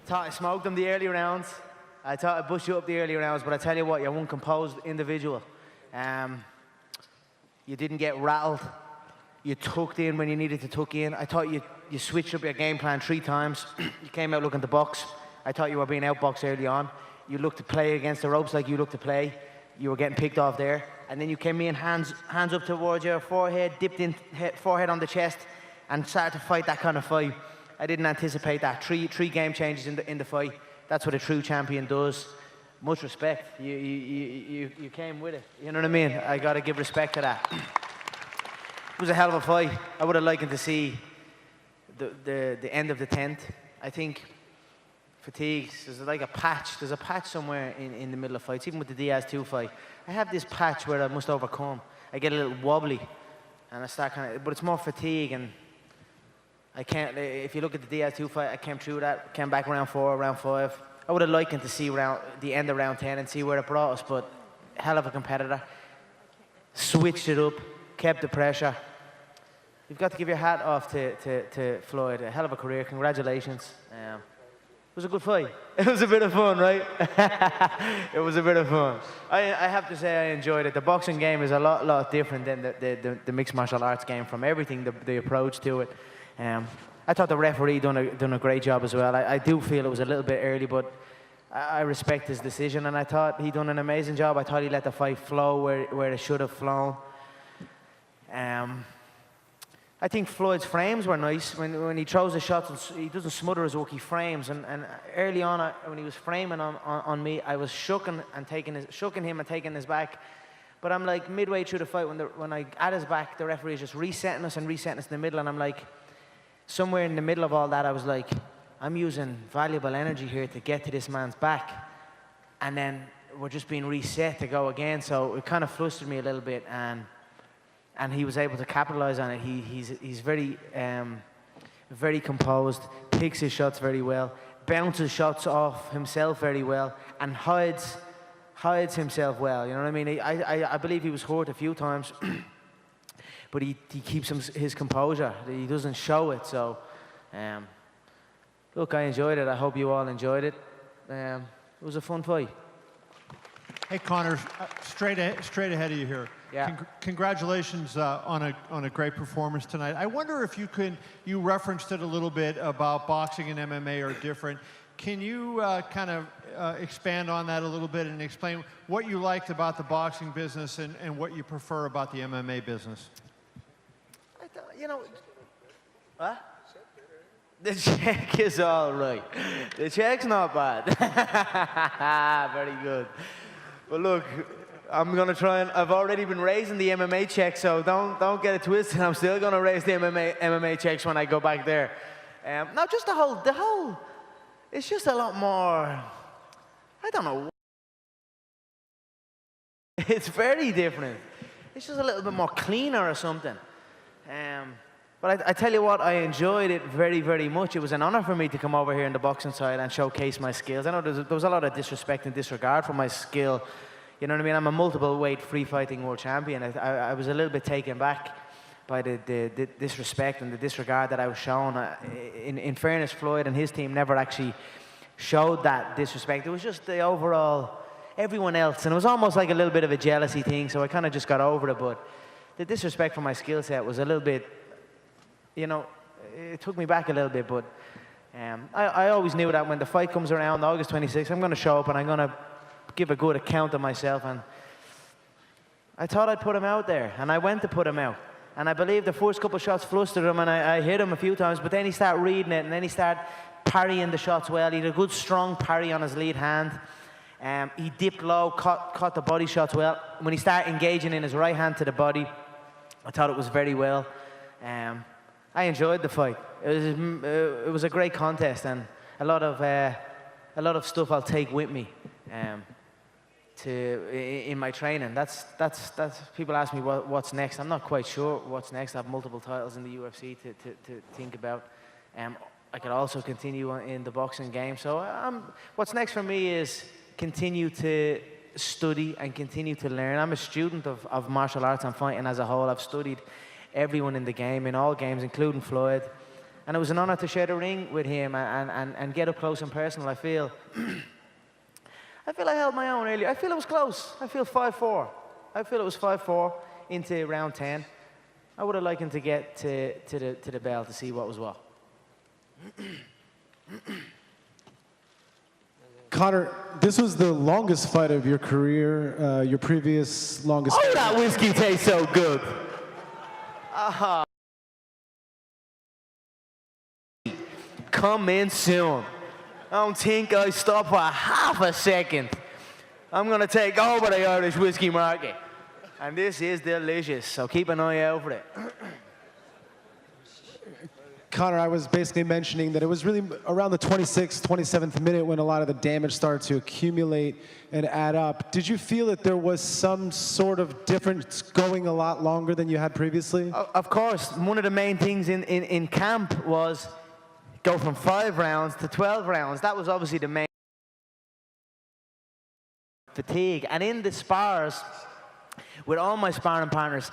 thought I smoked him the early rounds. I thought I bushed you up the early rounds, but I tell you what, you're one composed individual. You didn't get rattled. You tucked in when you needed to tuck in. I thought you switched up your game plan 3 times. You came out looking to box. I thought you were being outboxed early on. You looked to play against the ropes like you looked to play. You were getting picked off there. And then you came in, hands up towards your forehead, dipped in, forehead on the chest, and started to fight that kind of fight. I didn't anticipate that. Three game changes in the fight. That's what a true champion does. Much respect. You came with it. You know what I mean? I got to give respect to that. It was a hell of a fight. I would have liked to see the end of the 10th. I think fatigue, there's like a patch. There's a patch somewhere in the middle of fights, even with the Diaz 2 fight. I have this patch where I must overcome. I get a little wobbly, and I start kind of, but it's more fatigue, and I can't, if you look at the Diaz 2 fight, I came through that, came back round 4, round 5. I would have liked to see the end of round 10 and see where it brought us, but hell of a competitor. Switched it up, kept the pressure. You've got to give your hat off to Floyd. A hell of a career. Congratulations. It was a good fight. It was a bit of fun, right? It was a bit of fun. I have to say I enjoyed it. The boxing game is a lot different than the mixed martial arts game from everything, the approach to it. I thought the referee done a great job as well. I do feel it was a little bit early, but I respect his decision, and I thought he done an amazing job. I thought he let the fight flow where it should have flown. I think Floyd's frames were nice. When he throws the shots, he doesn't smother his hook, he frames. And early on, when he was framing on me, I was shooking him and taking his back. But I'm like, midway through the fight, when I at his back, the referee is just resetting us in the middle, and I'm like, somewhere in the middle of all that, I was like, I'm using valuable energy here to get to this man's back. And then we're just being reset to go again. So it kind of flustered me a little bit, and he was able to capitalize on it. He's very composed, picks his shots very well, bounces shots off himself very well, and hides himself well. You know what I mean? I believe he was hurt a few times, but he keeps his composure. He doesn't show it. So, look, I enjoyed it. I hope you all enjoyed it. It was a fun fight. Hey, Conor, straight ahead of you here. Yeah. Congratulations on a great performance tonight. I wonder if you referenced it a little bit about boxing and MMA are different. Can you kind of expand on that a little bit and explain what you liked about the boxing business and what you prefer about the MMA business? You know, what? The check is all right. The check's not bad. Very good. But look, I'm gonna try and, I've already been raising the MMA check, so don't get it twisted. I'm still gonna raise the MMA checks when I go back there. Now just the whole, it's just a lot more, I don't know. It's very different. It's just a little bit more cleaner or something. But I tell you what, I enjoyed it very, very much. It was an honor for me to come over here in the boxing side and showcase my skills. I know there was a lot of disrespect and disregard for my skill. You know what I mean? I'm a multiple weight free fighting world champion. I was a little bit taken back by the disrespect and the disregard that I was shown. In fairness, Floyd and his team never actually showed that disrespect. It was just the overall, everyone else. And it was almost like a little bit of a jealousy thing, so I kind of just got over it. But the disrespect for my skill set was a little bit, you know, it took me back a little bit. But I always knew that when the fight comes around, August 26th, I'm going to show up and I'm going to give a good account of myself. And I thought I'd put him out there, and I went to put him out. And I believe the first couple of shots flustered him, and I hit him a few times, but then he started reading it, and then he started parrying the shots well. He had a good strong parry on his lead hand. He dipped low, caught the body shots well. When he started engaging in his right hand to the body, I thought it was very well. I enjoyed the fight. It was a great contest, and a lot of stuff I'll take with me in my training. That's people ask me what's next. I'm not quite sure what's next. I have multiple titles in the UFC to think about. I could also continue in the boxing game. So what's next for me is continue to study and continue to learn. I'm a student of martial arts and fighting as a whole. I've studied everyone in the game, in all games, including Floyd. And it was an honor to share the ring with him and get up close and personal. I feel I held my own earlier. I feel it was close. I feel 5-4. I feel it was 5-4 into round 10. I would have liked him to get to the bell to see what was what. Conor, this was the longest fight of your career, your previous longest. Oh, that whiskey tastes so good. Come in soon. I don't think I stop for half a second. I'm going to take over the Irish whiskey market. And this is delicious, so keep an eye out for it. Conor, I was basically mentioning that it was really around the 26th, 27th minute when a lot of the damage started to accumulate and add up. Did you feel that there was some sort of difference going a lot longer than you had previously? Of course. One of the main things in camp was go from 5 rounds to 12 rounds. That was obviously the main fatigue. And in the spars, with all my sparring partners,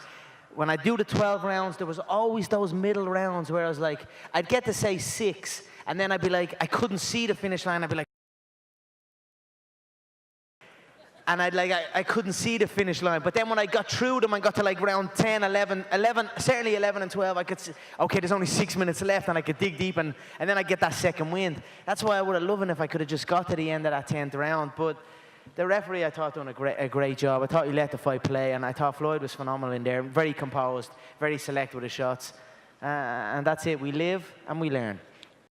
when I do the 12 rounds, there was always those middle rounds where I was like, I'd get to say 6, and then I'd be like, I couldn't see the finish line. I'd be like, and I couldn't see the finish line. But then when I got through them, I got to like round 10, 11, certainly 11 and 12, I could see, okay, there's only 6 minutes left, and I could dig deep, and then I get that second wind. That's why I would have loved it if I could have just got to the end of that 10th round. But the referee, I thought, done a great job. I thought he let the fight play, and I thought Floyd was phenomenal in there. Very composed, very select with his shots. And that's it. We live and we learn.